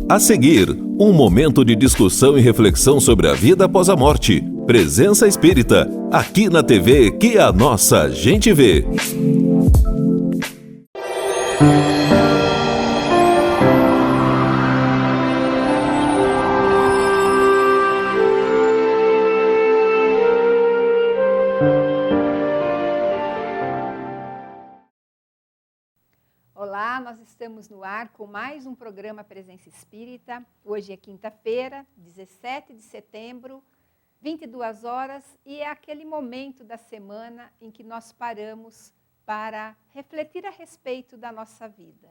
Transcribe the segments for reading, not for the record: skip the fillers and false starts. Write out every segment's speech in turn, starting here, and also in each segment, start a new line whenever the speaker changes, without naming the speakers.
A seguir, um momento de discussão e reflexão sobre a vida após a morte. Presença Espírita, aqui na TV que a nossa gente vê.
Olá, nós estamos no ar com mais um programa Presença Espírita. Hoje é quinta-feira, 17 de setembro, 22 horas, e é aquele momento da semana em que nós paramos para refletir a respeito da nossa vida.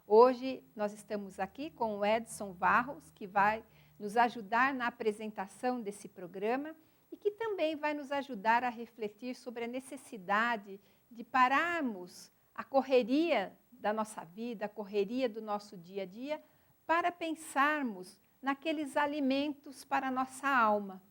Hoje nós estamos aqui com o Edson Barros, que vai nos ajudar na apresentação desse programa e que também vai nos ajudar a refletir sobre a necessidade de pararmos a correria da nossa vida, a correria do nosso dia a dia, para pensarmos naqueles alimentos para a nossa alma.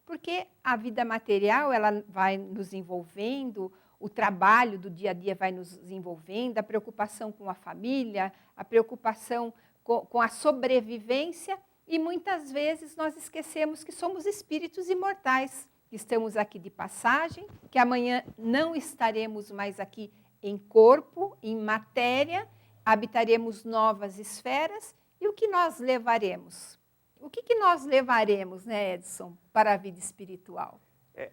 Porque a vida material, ela vai nos envolvendo, o trabalho do dia a dia vai nos envolvendo, a preocupação com a família, a preocupação com a sobrevivência, e muitas vezes nós esquecemos que somos espíritos imortais, que estamos aqui de passagem, que amanhã não estaremos mais aqui em corpo, em matéria, habitaremos novas esferas, e o que nós levaremos? O que nós levaremos, né, Edson, para a vida espiritual?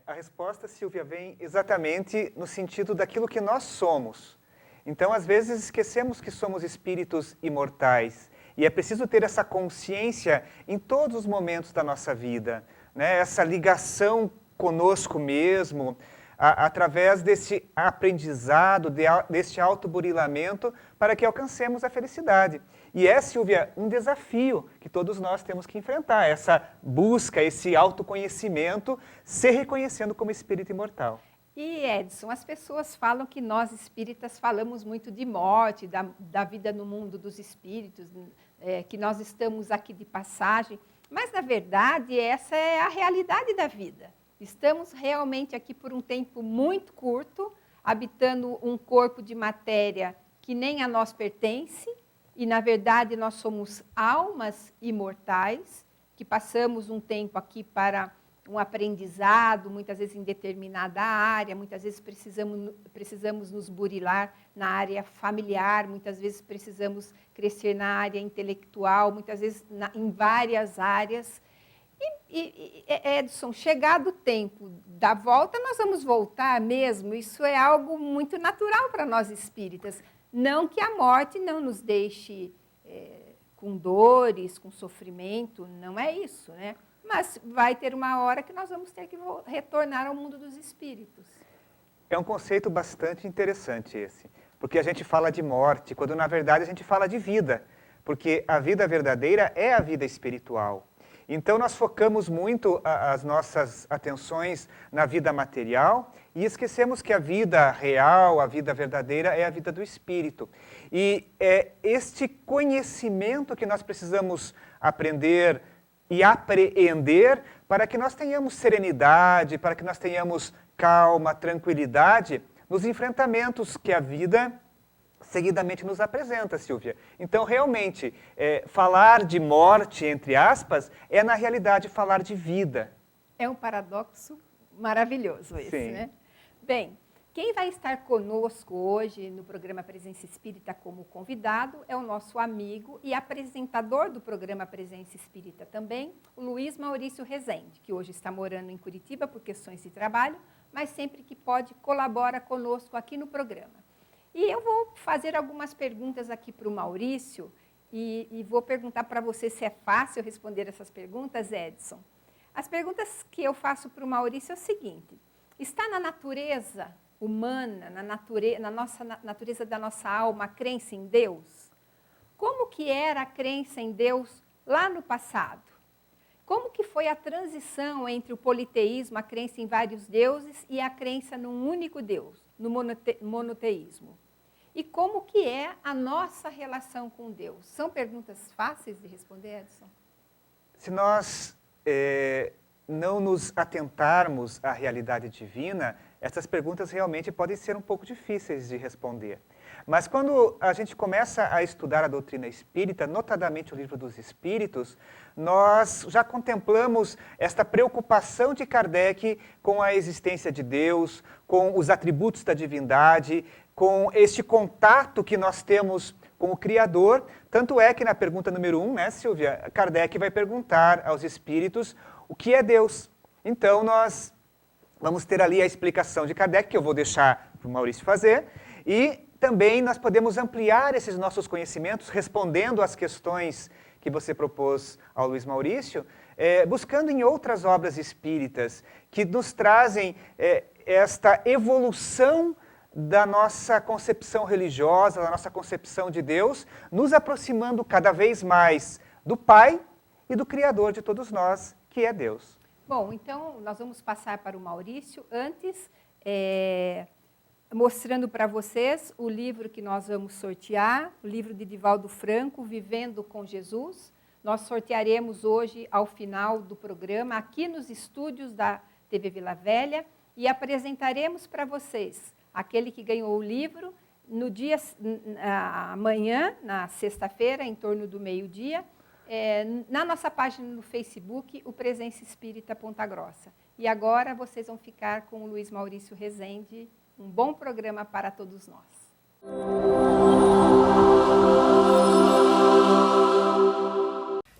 A resposta, Silvia, vem exatamente no sentido daquilo que nós somos. Então, às vezes, esquecemos que somos espíritos imortais, e é preciso ter essa consciência em todos os momentos da nossa vida, né? Essa ligação conosco mesmo, através desse aprendizado, deste autoburilamento, para que alcancemos a felicidade. E é, Silvia, um desafio que todos nós temos que enfrentar, essa busca, esse autoconhecimento, se reconhecendo como espírito imortal.
E, Edson, as pessoas falam que nós espíritas falamos muito de morte, da vida no mundo dos espíritos, que nós estamos aqui de passagem, mas, na verdade, essa é a realidade da vida. Estamos realmente aqui por um tempo muito curto, habitando um corpo de matéria que nem a nós pertence, e, na verdade, nós somos almas imortais, que passamos um tempo aqui para um aprendizado, muitas vezes em determinada área, muitas vezes precisamos nos burilar na área familiar, muitas vezes precisamos crescer na área intelectual, muitas vezes em várias áreas. Edson, chegado o tempo da volta, nós vamos voltar mesmo. Isso é algo muito natural para nós espíritas. Não que a morte não nos deixe com dores, com sofrimento, não é isso, né? Mas vai ter uma hora que nós vamos ter que retornar ao mundo dos espíritos.
É um conceito bastante interessante esse, porque a gente fala de morte, quando na verdade a gente fala de vida, porque a vida verdadeira é a vida espiritual. Então, nós focamos muito as nossas atenções na vida material e esquecemos que a vida real, a vida verdadeira, é a vida do espírito. E é este conhecimento que nós precisamos aprender e apreender para que nós tenhamos serenidade, para que nós tenhamos calma, tranquilidade nos enfrentamentos que a vida seguidamente nos apresenta, Silvia. Então, realmente, falar de morte, entre aspas, é, na realidade, falar de vida.
É um paradoxo maravilhoso esse,
Sim.
né? Bem, quem vai estar conosco hoje no programa Presença Espírita como convidado é o nosso amigo e apresentador do programa Presença Espírita também, o Luiz Maurício Rezende, que hoje está morando em Curitiba por questões de trabalho, mas sempre que pode colabora conosco aqui no programa. E eu vou fazer algumas perguntas aqui para o Maurício e vou perguntar para você se é fácil responder essas perguntas, Edson. As perguntas que eu faço para o Maurício é o seguinte: está na natureza humana, na nossa natureza da nossa alma, a crença em Deus? Como que era a crença em Deus lá no passado? Como que foi a transição entre o politeísmo, a crença em vários deuses, e a crença num único Deus, no monoteísmo? E como que é a nossa relação com Deus? São perguntas fáceis de responder, Edson?
Se nós não nos atentarmos à realidade divina, essas perguntas realmente podem ser um pouco difíceis de responder. Mas quando a gente começa a estudar a doutrina espírita, notadamente o Livro dos Espíritos, nós já contemplamos esta preocupação de Kardec com a existência de Deus, com os atributos da divindade, com este contato que nós temos com o Criador. Tanto é que na pergunta número 1, né, Silvia, Kardec vai perguntar aos espíritos o que é Deus. Então nós vamos ter ali a explicação de Kardec, que eu vou deixar para o Maurício fazer, e também nós podemos ampliar esses nossos conhecimentos respondendo às questões que você propôs ao Luiz Maurício, buscando em outras obras espíritas que nos trazem esta evolução da nossa concepção religiosa, da nossa concepção de Deus, nos aproximando cada vez mais do Pai e do Criador de todos nós, que é Deus.
Bom, então nós vamos passar para o Maurício, antes mostrando para vocês o livro que nós vamos sortear, o livro de Divaldo Franco, Vivendo com Jesus. Nós sortearemos hoje, ao final do programa, aqui nos estúdios da TV Vila Velha, e apresentaremos para vocês aquele que ganhou o livro no dia amanhã, na sexta-feira, em torno do meio-dia, na nossa página no Facebook, o Presença Espírita Ponta Grossa. E agora vocês vão ficar com o Luiz Maurício Rezende. Um bom programa para todos nós.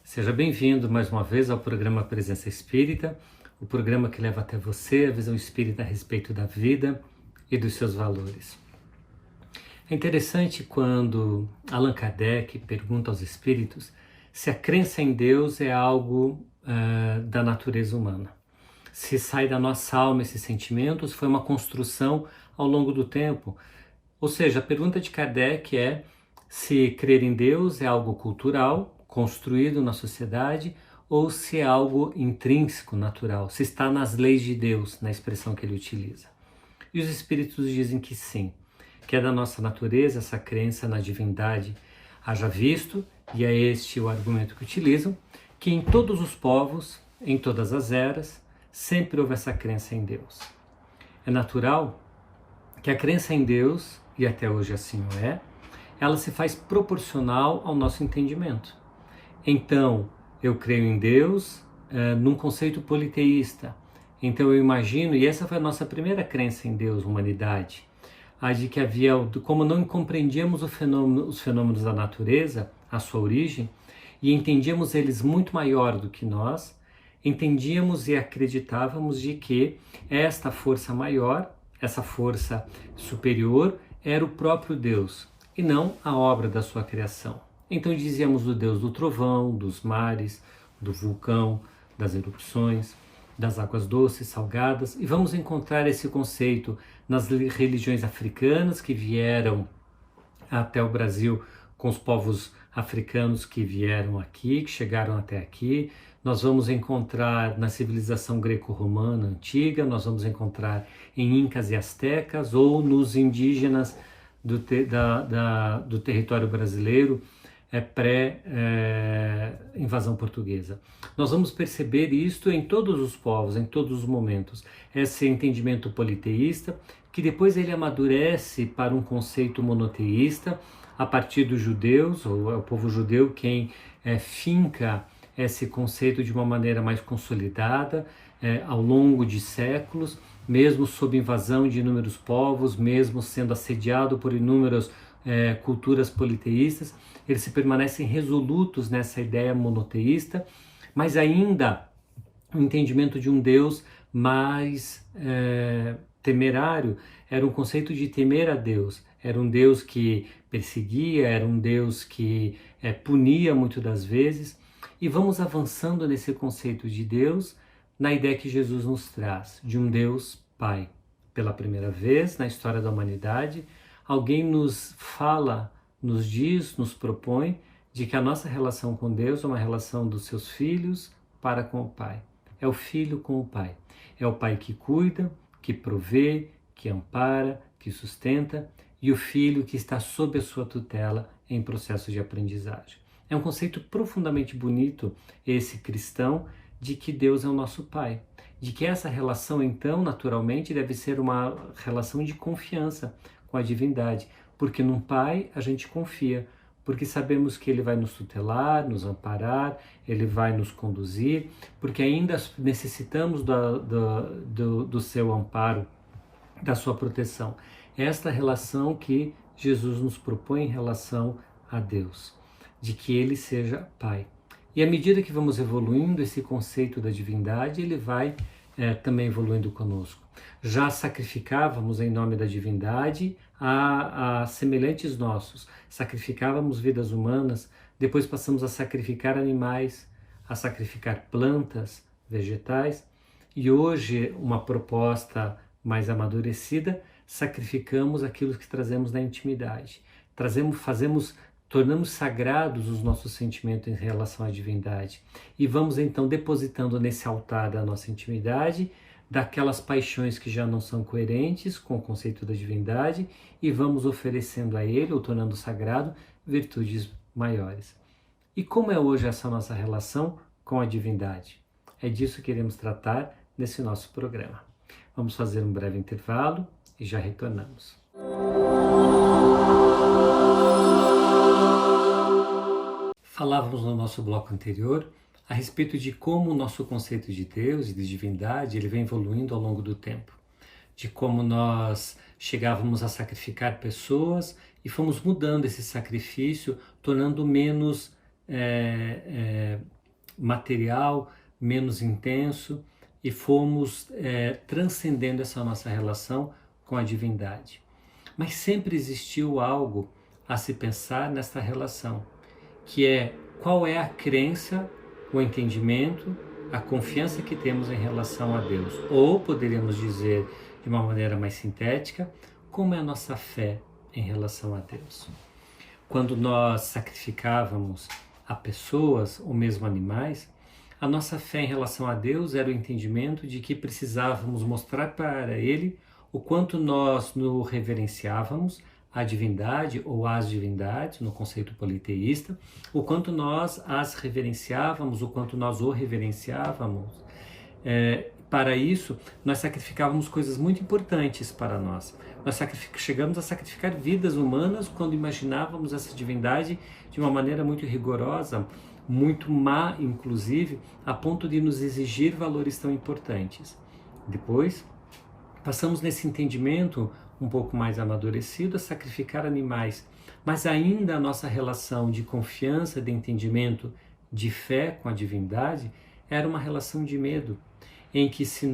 Seja bem-vindo mais uma vez ao programa Presença Espírita, o programa que leva até você a visão espírita a respeito da vida e dos seus valores. É interessante quando Allan Kardec pergunta aos espíritos se a crença em Deus é algo da natureza humana. Se sai da nossa alma esses sentimentos, foi uma construção ao longo do tempo. Ou seja, a pergunta de Kardec é se crer em Deus é algo cultural, construído na sociedade, ou se é algo intrínseco, natural, se está nas leis de Deus, na expressão que ele utiliza. E os espíritos dizem que sim, que é da nossa natureza essa crença na divindade. Haja visto, e é este o argumento que utilizam, que em todos os povos, em todas as eras, sempre houve essa crença em Deus. É natural que a crença em Deus, e até hoje assim o é, ela se faz proporcional ao nosso entendimento. Então, eu creio em Deus num conceito politeísta. Então eu imagino, e essa foi a nossa primeira crença em Deus, humanidade, a de que havia, como não compreendíamos os fenômenos da natureza, a sua origem, e entendíamos eles muito maior do que nós, entendíamos e acreditávamos de que esta força maior, essa força superior, era o próprio Deus, e não a obra da sua criação. Então dizíamos do Deus do trovão, dos mares, do vulcão, das erupções, das águas doces, salgadas, e vamos encontrar esse conceito nas religiões africanas que vieram até o Brasil com os povos africanos que vieram aqui, que chegaram até aqui. Nós vamos encontrar na civilização greco-romana antiga, nós vamos encontrar em incas e astecas ou nos indígenas do território brasileiro pré-invasão portuguesa. Nós vamos perceber isto em todos os povos, em todos os momentos. Esse entendimento politeísta, que depois ele amadurece para um conceito monoteísta, a partir dos judeus, ou é o povo judeu quem finca esse conceito de uma maneira mais consolidada ao longo de séculos, mesmo sob invasão de inúmeros povos, mesmo sendo assediado por inúmeras culturas politeístas, eles se permanecem resolutos nessa ideia monoteísta, mas ainda o entendimento de um Deus mais temerário era um conceito de temer a Deus. Era um Deus que perseguia, era um Deus que punia muitas das vezes. E vamos avançando nesse conceito de Deus na ideia que Jesus nos traz, de um Deus Pai. Pela primeira vez na história da humanidade, alguém nos fala, nos diz, nos propõe de que a nossa relação com Deus é uma relação dos seus filhos para com o Pai. É o filho com o Pai. É o Pai que cuida, que provê, que ampara, que sustenta, e o filho que está sob a sua tutela em processo de aprendizagem. É um conceito profundamente bonito, esse cristão, de que Deus é o nosso Pai. De que essa relação, então, naturalmente, deve ser uma relação de confiança com a divindade, Porque num pai a gente confia, porque sabemos que ele vai nos tutelar, nos amparar, ele vai nos conduzir, porque ainda necessitamos do seu amparo, da sua proteção. Esta relação que Jesus nos propõe em relação a Deus, de que ele seja Pai. E à medida que vamos evoluindo, esse conceito da divindade, ele vai também evoluindo conosco. Já sacrificávamos em nome da divindade a semelhantes nossos, sacrificávamos vidas humanas, depois passamos a sacrificar animais, a sacrificar plantas, vegetais, e hoje, uma proposta mais amadurecida, sacrificamos aquilo que trazemos na intimidade. Tornamos sagrados os nossos sentimentos em relação à divindade. E vamos então depositando nesse altar da nossa intimidade, daquelas paixões que já não são coerentes com o conceito da divindade, e vamos oferecendo a ele, ou tornando sagrado, virtudes maiores. E como é hoje essa nossa relação com a divindade? É disso que iremos tratar nesse nosso programa. Vamos fazer um breve intervalo e já retornamos. Falávamos no nosso bloco anterior a respeito de como o nosso conceito de Deus e de divindade ele vem evoluindo ao longo do tempo, de como nós chegávamos a sacrificar pessoas e fomos mudando esse sacrifício, tornando menos material, menos intenso, e fomos transcendendo essa nossa relação com a divindade. Mas sempre existiu algo a se pensar nesta relação, que é qual é a crença, o entendimento, a confiança que temos em relação a Deus. Ou poderíamos dizer de uma maneira mais sintética, como é a nossa fé em relação a Deus. Quando nós sacrificávamos a pessoas ou mesmo animais, a nossa fé em relação a Deus era o entendimento de que precisávamos mostrar para Ele o quanto nós nos reverenciávamos, a divindade ou as divindades, no conceito politeísta, o quanto nós as reverenciávamos, o quanto nós o reverenciávamos. Para isso, nós sacrificávamos coisas muito importantes para nós. Nós chegamos a sacrificar vidas humanas quando imaginávamos essa divindade de uma maneira muito rigorosa, muito má, inclusive, a ponto de nos exigir valores tão importantes. Depois, passamos nesse entendimento um pouco mais amadurecido a sacrificar animais, mas ainda a nossa relação de confiança, de entendimento, de fé com a divindade era uma relação de medo, em que se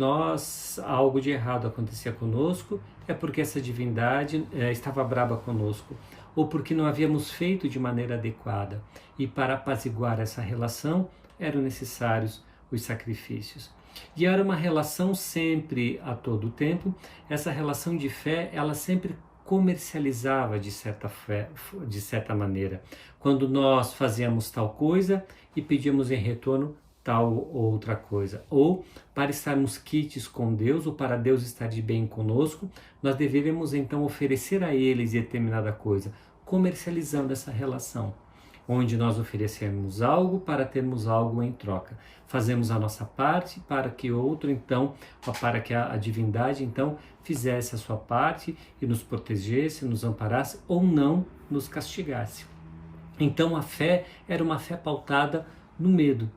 algo de errado acontecia conosco, é porque essa divindade estava braba conosco, ou porque não havíamos feito de maneira adequada, e para apaziguar essa relação eram necessários os sacrifícios. E era uma relação sempre, a todo tempo, essa relação de fé, ela sempre comercializava de certa maneira. Quando nós fazíamos tal coisa e pedíamos em retorno tal outra coisa. Ou para estarmos quites com Deus, ou para Deus estar de bem conosco, nós deveríamos então oferecer a eles determinada coisa, comercializando essa relação, onde nós oferecemos algo para termos algo em troca. Fazemos a nossa parte para que para que a divindade então fizesse a sua parte e nos protegesse, nos amparasse ou não nos castigasse. Então a fé era uma fé pautada no medo,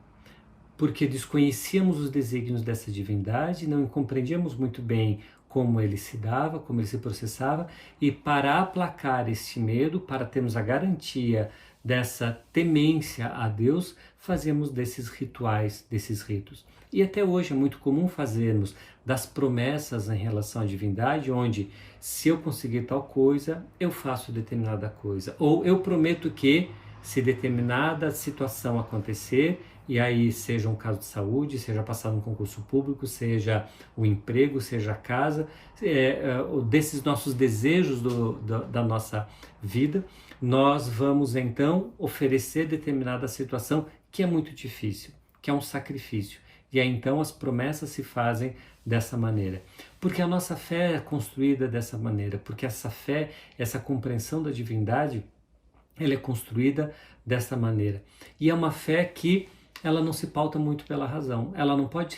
porque desconhecíamos os desígnios dessa divindade, não compreendíamos muito bem como ele se dava, como ele se processava, e para aplacar este medo, para termos a garantia dessa temência a Deus, fazemos desses rituais, desses ritos. E até hoje é muito comum fazermos das promessas em relação à divindade, onde se eu conseguir tal coisa, eu faço determinada coisa. Ou eu prometo que, se determinada situação acontecer, e aí seja um caso de saúde, seja passar num concurso público, seja o emprego, seja a casa, desses nossos desejos da nossa vida, nós vamos então oferecer determinada situação que é muito difícil, que é um sacrifício. E aí então as promessas se fazem dessa maneira. Porque a nossa fé é construída dessa maneira, porque essa fé, essa compreensão da divindade, ela é construída dessa maneira. E é uma fé que ela não se pauta muito pela razão, ela não pode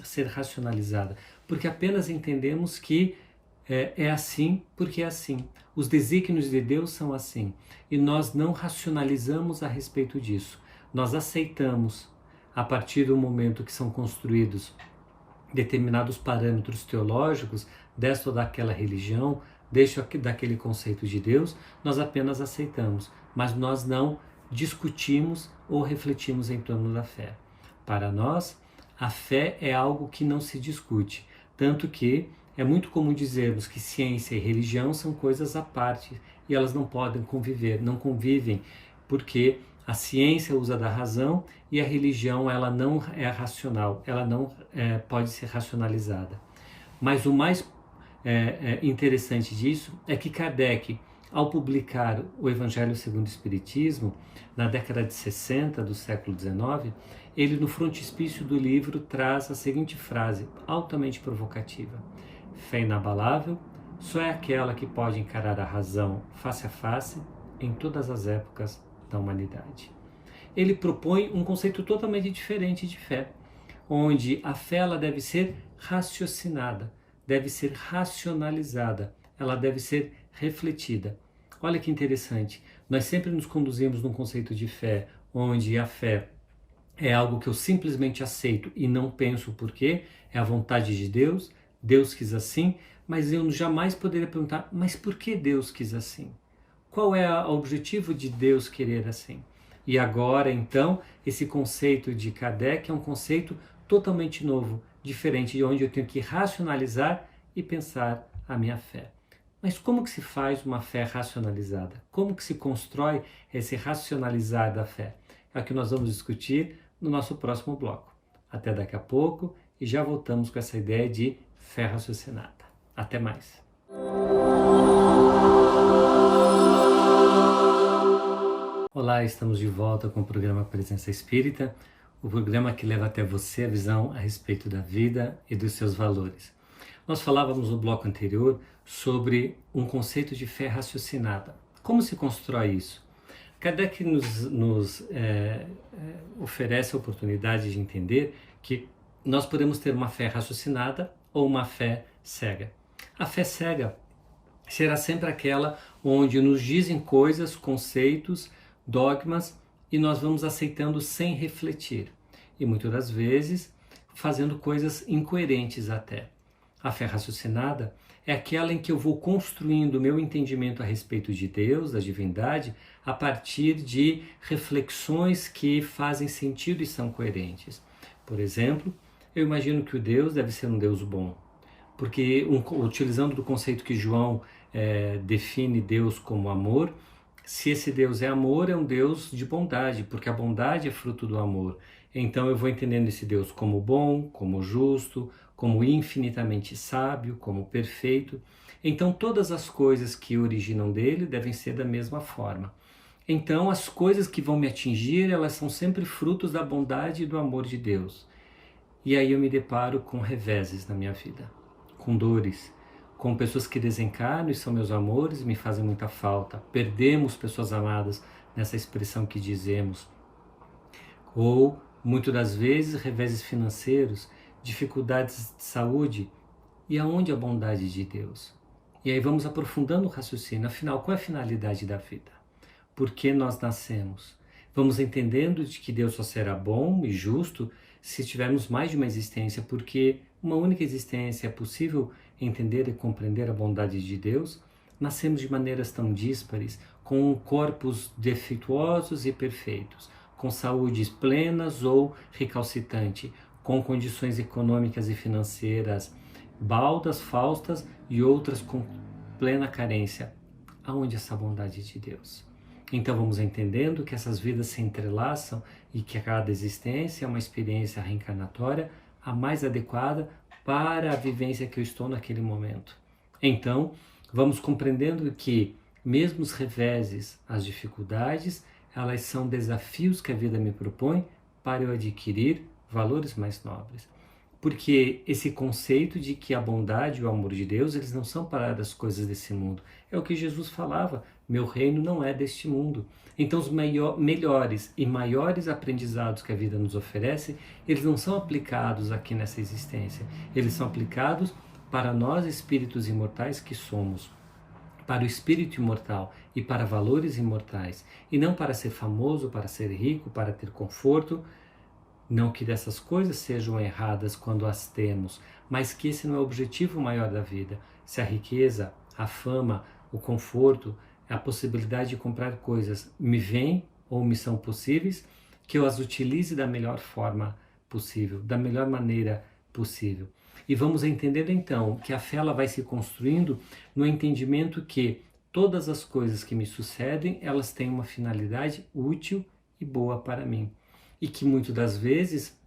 ser racionalizada, porque apenas entendemos que é assim porque é assim. Os desígnios de Deus são assim. E nós não racionalizamos a respeito disso. Nós aceitamos, a partir do momento que são construídos determinados parâmetros teológicos desta ou daquela religião, daquele conceito de Deus, nós apenas aceitamos, mas nós não discutimos ou refletimos em torno da fé. Para nós, a fé é algo que não se discute, tanto que é muito comum dizermos que ciência e religião são coisas à parte e elas não podem conviver, não convivem, porque a ciência usa da razão e a religião ela não é racional, ela não pode ser racionalizada. Mas o mais interessante disso é que Kardec, ao publicar o Evangelho segundo o Espiritismo, na década de 60 do século XIX, ele no frontispício do livro traz a seguinte frase, altamente provocativa: fé inabalável só é aquela que pode encarar a razão face a face em todas as épocas da humanidade. Ele propõe um conceito totalmente diferente de fé, onde a fé ela deve ser raciocinada, deve ser racionalizada, ela deve ser refletida. Olha que interessante, nós sempre nos conduzimos num conceito de fé, onde a fé é algo que eu simplesmente aceito e não penso o porquê, é a vontade de Deus, Deus quis assim, mas eu jamais poderia perguntar, mas por que Deus quis assim? Qual é o objetivo de Deus querer assim? E agora, então, esse conceito de Kardec é um conceito totalmente novo, diferente de onde eu tenho que racionalizar e pensar a minha fé. Mas como que se faz uma fé racionalizada? Como que se constrói esse racionalizar da fé? É o que nós vamos discutir no nosso próximo bloco. Até daqui a pouco e já voltamos com essa ideia de fé raciocinada. Até mais! Olá, estamos de volta com o programa Presença Espírita, o programa que leva até você a visão a respeito da vida e dos seus valores. Nós falávamos no bloco anterior sobre um conceito de fé raciocinada. Como se constrói isso? Kardec nos oferece a oportunidade de entender que nós podemos ter uma fé raciocinada ou uma fé cega. A fé cega será sempre aquela onde nos dizem coisas, conceitos, dogmas e nós vamos aceitando sem refletir. E muitas das vezes fazendo coisas incoerentes até. A fé raciocinada é aquela em que eu vou construindo o meu entendimento a respeito de Deus, da divindade, a partir de reflexões que fazem sentido e são coerentes. Por exemplo, eu imagino que o Deus deve ser um Deus bom, porque utilizando do conceito que João define Deus como amor, se esse Deus é amor, é um Deus de bondade, porque a bondade é fruto do amor. Então eu vou entendendo esse Deus como bom, como justo, como infinitamente sábio, como perfeito. Então todas as coisas que originam dele devem ser da mesma forma. Então as coisas que vão me atingir, elas são sempre frutos da bondade e do amor de Deus. E aí eu me deparo com reveses na minha vida, com dores, com pessoas que desencarnam e são meus amores e me fazem muita falta. Perdemos pessoas amadas nessa expressão que dizemos. Ou, muitas das vezes, reveses financeiros, dificuldades de saúde. E aonde a bondade de Deus? E aí vamos aprofundando o raciocínio. Afinal, qual é a finalidade da vida? Por que nós nascemos? Vamos entendendo de que Deus só será bom e justo se tivermos mais de uma existência, porque uma única existência é possível entender e compreender a bondade de Deus. Nascemos de maneiras tão díspares, com corpos defeituosos e perfeitos, com saúdes plenas ou recalcitrante, com condições econômicas e financeiras baldas, faustas e outras com plena carência. Aonde essa bondade de Deus? Então vamos entendendo que essas vidas se entrelaçam e que a cada existência é uma experiência reencarnatória a mais adequada para a vivência que eu estou naquele momento. Então, vamos compreendendo que mesmo os reveses, as dificuldades, elas são desafios que a vida me propõe para eu adquirir valores mais nobres. Porque esse conceito de que a bondade e o amor de Deus, eles não são para as coisas desse mundo. É o que Jesus falava, meu reino não é deste mundo. Então os melhores e maiores aprendizados que a vida nos oferece, eles não são aplicados aqui nessa existência. Eles são aplicados para nós espíritos imortais que somos, para o espírito imortal e para valores imortais, e não para ser famoso, para ser rico, para ter conforto. Não que dessas coisas sejam erradas quando as temos, mas que esse não é o objetivo maior da vida. Se a riqueza, a fama, o conforto, a possibilidade de comprar coisas me vêm ou me são possíveis, que eu as utilize da melhor forma possível, da melhor maneira possível. E vamos entender então que a fé ela vai se construindo no entendimento que todas as coisas que me sucedem, elas têm uma finalidade útil e boa para mim. E que muitas das vezes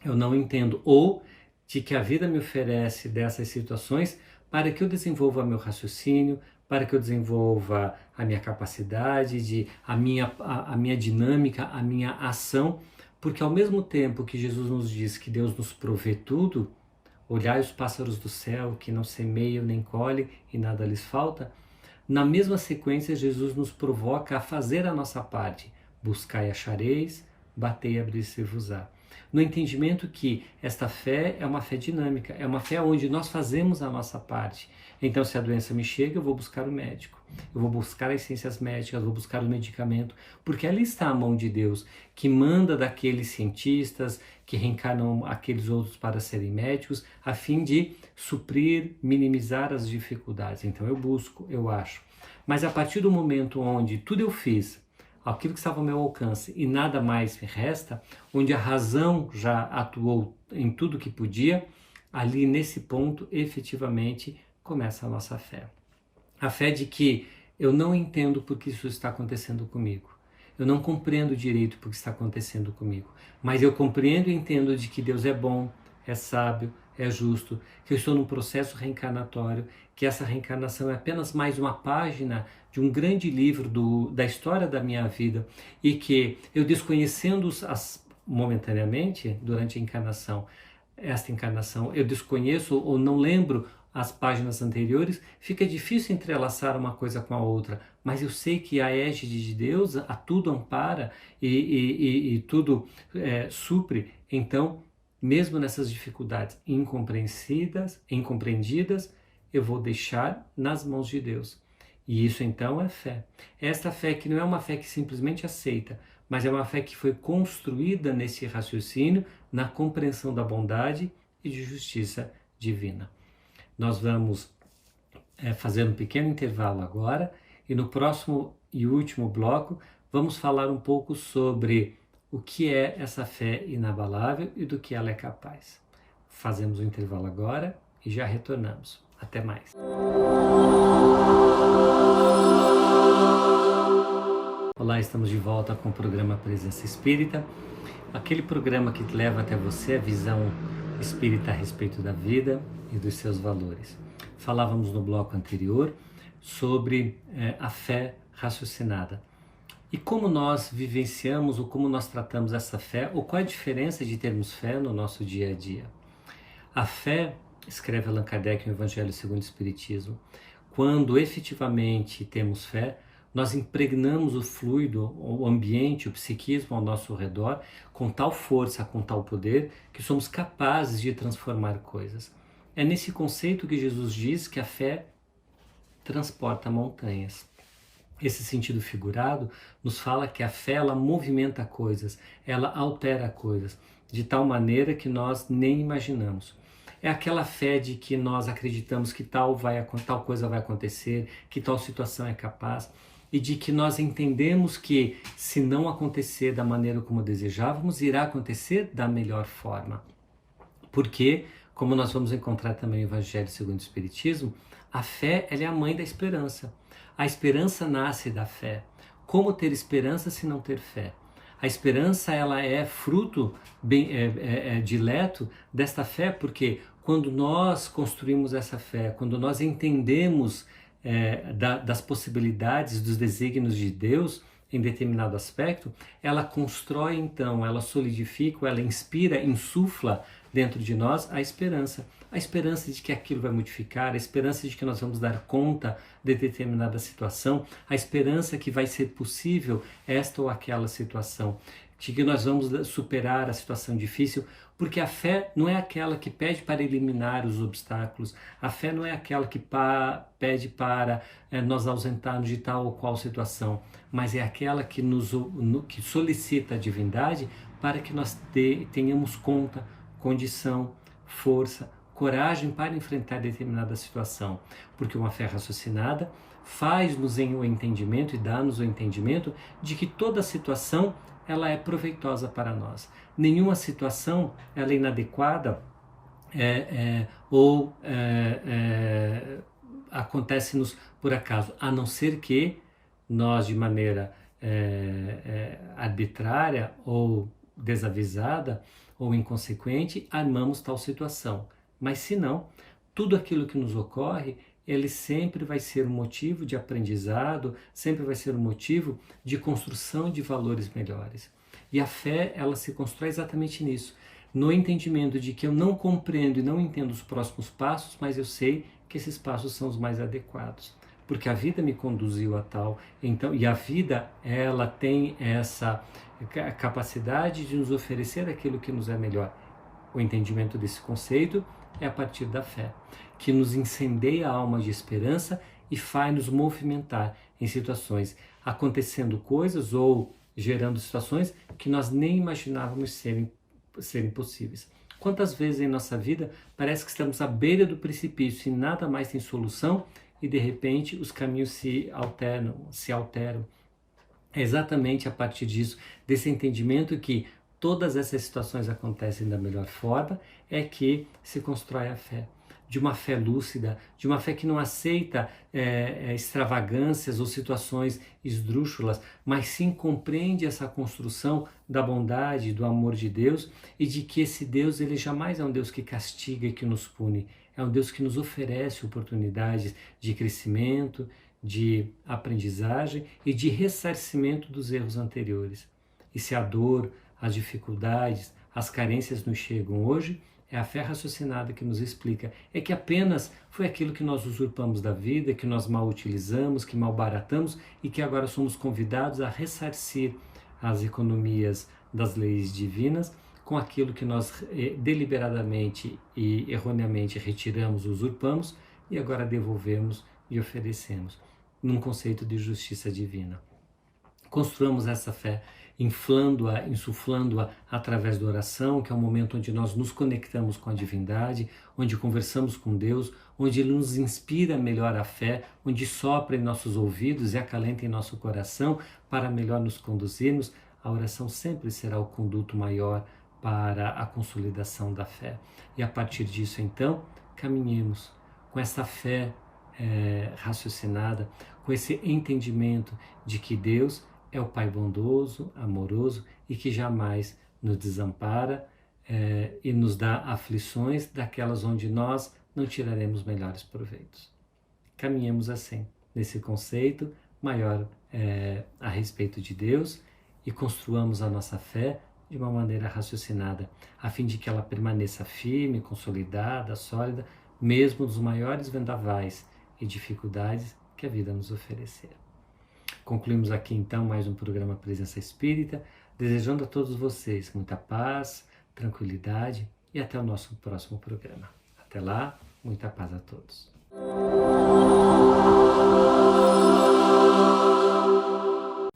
eu não entendo, ou de que a vida me oferece dessas situações para que eu desenvolva meu raciocínio, para que eu desenvolva a minha capacidade, a minha dinâmica, a minha ação, porque ao mesmo tempo que Jesus nos diz que Deus nos provê tudo, olhai os pássaros do céu que não semeiam nem colhem e nada lhes falta, na mesma sequência Jesus nos provoca a fazer a nossa parte, buscai e achareis, batei e abrir-se-vos-á. No entendimento que esta fé é uma fé dinâmica, é uma fé onde nós fazemos a nossa parte. Então, se a doença me chega, eu vou buscar o médico, eu vou buscar as ciências médicas, eu vou buscar o medicamento, porque ali está a mão de Deus, que manda daqueles cientistas, que reencarnam aqueles outros para serem médicos, a fim de suprir, minimizar as dificuldades. Então, eu busco, eu acho. Mas a partir do momento onde tudo eu fiz, aquilo que estava ao meu alcance e nada mais me resta, onde a razão já atuou em tudo que podia, ali nesse ponto efetivamente começa a nossa fé. A fé de que eu não entendo por que isso está acontecendo comigo. Eu não compreendo direito por que está acontecendo comigo, mas eu compreendo e entendo de que Deus é bom, é sábio, é justo, que eu estou num processo reencarnatório, que essa reencarnação é apenas mais uma página de um grande livro da história da minha vida e que eu desconhecendo momentaneamente, durante a encarnação, esta encarnação, eu desconheço ou não lembro as páginas anteriores, fica difícil entrelaçar uma coisa com a outra, mas eu sei que a égide de Deus a tudo ampara e tudo supre. Então, mesmo nessas dificuldades incompreendidas, eu vou deixar nas mãos de Deus. E isso então é fé. Esta fé que não é uma fé que simplesmente aceita, mas é uma fé que foi construída nesse raciocínio, na compreensão da bondade e de justiça divina. Nós vamos fazer um pequeno intervalo agora e no próximo e último bloco vamos falar um pouco sobre o que é essa fé inabalável e do que ela é capaz. Fazemos um intervalo agora e já retornamos. Até mais. Olá, estamos de volta com o programa Presença Espírita, aquele programa que leva até você a visão espírita a respeito da vida e dos seus valores. Falávamos no bloco anterior sobre a fé raciocinada. E como nós vivenciamos ou como nós tratamos essa fé, ou qual é a diferença de termos fé no nosso dia a dia. A fé, escreve Allan Kardec no Evangelho segundo o Espiritismo, quando efetivamente temos fé, nós impregnamos o fluido, o ambiente, o psiquismo ao nosso redor com tal força, com tal poder, que somos capazes de transformar coisas. É nesse conceito que Jesus diz que a fé transporta montanhas. Esse sentido figurado nos fala que a fé ela movimenta coisas, ela altera coisas, de tal maneira que nós nem imaginamos. É aquela fé de que nós acreditamos que tal coisa vai acontecer, que tal situação é capaz, e de que nós entendemos que se não acontecer da maneira como desejávamos, irá acontecer da melhor forma. Porque, como nós vamos encontrar também no Evangelho segundo o Espiritismo, a fé ela é a mãe da esperança. A esperança nasce da fé. Como ter esperança se não ter fé? A esperança ela é fruto dileto desta fé, porque quando nós construímos essa fé, quando nós entendemos das possibilidades, dos desígnios de Deus em determinado aspecto, ela constrói então, ela solidifica, ela inspira, insufla dentro de nós a esperança de que aquilo vai modificar, a esperança de que nós vamos dar conta de determinada situação, a esperança que vai ser possível esta ou aquela situação. de que nós vamos superar a situação difícil, porque a fé não é aquela que pede para eliminar os obstáculos, a fé não é aquela que pede para nós ausentarmos de tal ou qual situação, mas é aquela que que solicita a divindade para que nós tenhamos condição, força, coragem para enfrentar determinada situação, porque uma fé raciocinada faz-nos o entendimento e dá-nos o entendimento de que toda situação ela é proveitosa para nós. Nenhuma situação ela é inadequada ou acontece-nos por acaso, a não ser que nós, de maneira arbitrária ou desavisada ou inconsequente, armamos tal situação. Mas se não, tudo aquilo que nos ocorre, ele sempre vai ser um motivo de aprendizado, sempre vai ser um motivo de construção de valores melhores. E a fé, ela se constrói exatamente nisso, no entendimento de que eu não compreendo e não entendo os próximos passos, mas eu sei que esses passos são os mais adequados, porque a vida me conduziu a tal. Então, e a vida, ela tem essa capacidade de nos oferecer aquilo que nos é melhor. O entendimento desse conceito é a partir da fé, que nos incendeia a alma de esperança e faz-nos movimentar em situações, acontecendo coisas ou gerando situações que nós nem imaginávamos serem possíveis. Quantas vezes em nossa vida parece que estamos à beira do precipício e nada mais tem solução e de repente os caminhos se alteram. É exatamente a partir disso, desse entendimento que todas essas situações acontecem da melhor forma, é que se constrói a fé. De uma fé lúcida, de uma fé que não aceita extravagâncias ou situações esdrúxulas, mas sim compreende essa construção da bondade, do amor de Deus e de que esse Deus, ele jamais é um Deus que castiga e que nos pune, é um Deus que nos oferece oportunidades de crescimento, de aprendizagem e de ressarcimento dos erros anteriores. E se a dor, as dificuldades, as carências nos chegam hoje, é a fé raciocinada que nos explica, é que apenas foi aquilo que nós usurpamos da vida, que nós mal utilizamos, que mal baratamos e que agora somos convidados a ressarcir as economias das leis divinas com aquilo que nós deliberadamente e erroneamente retiramos, usurpamos e agora devolvemos e oferecemos, num conceito de justiça divina. Construamos essa fé, inflando-a, insuflando-a através da oração, que é o momento onde nós nos conectamos com a divindade, onde conversamos com Deus, onde Ele nos inspira melhor a fé, onde sopra em nossos ouvidos e acalenta em nosso coração para melhor nos conduzirmos. A oração sempre será o conduto maior para a consolidação da fé. E a partir disso, então, caminhemos com essa fé raciocinada, com esse entendimento de que Deus é o Pai bondoso, amoroso e que jamais nos desampara e nos dá aflições daquelas onde nós não tiraremos melhores proveitos. Caminhemos assim, nesse conceito maior a respeito de Deus e construamos a nossa fé de uma maneira raciocinada, a fim de que ela permaneça firme, consolidada, sólida, mesmo nos maiores vendavais e dificuldades que a vida nos oferecer. Concluímos aqui então mais um programa Presença Espírita, desejando a todos vocês muita paz, tranquilidade e até o nosso próximo programa. Até lá, muita paz a todos.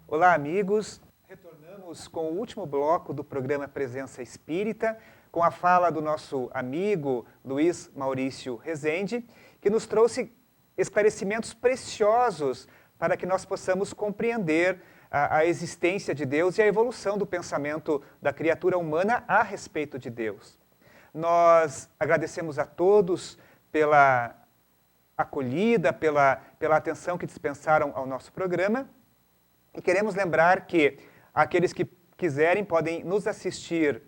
Olá, amigos. Retornamos com o último bloco do programa Presença Espírita, com a fala do nosso amigo Luiz Maurício Rezende, que nos trouxe esclarecimentos preciosos para que nós possamos compreender a existência de Deus e a evolução do pensamento da criatura humana a respeito de Deus. Nós agradecemos a todos pela acolhida, pela atenção que dispensaram ao nosso programa e queremos lembrar que aqueles que quiserem podem nos assistir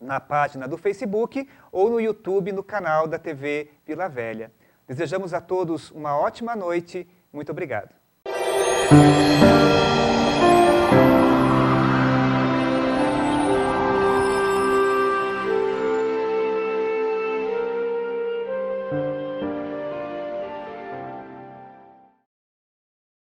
na página do Facebook ou no YouTube, no canal da TV Vila Velha. Desejamos a todos uma ótima noite. Muito obrigado.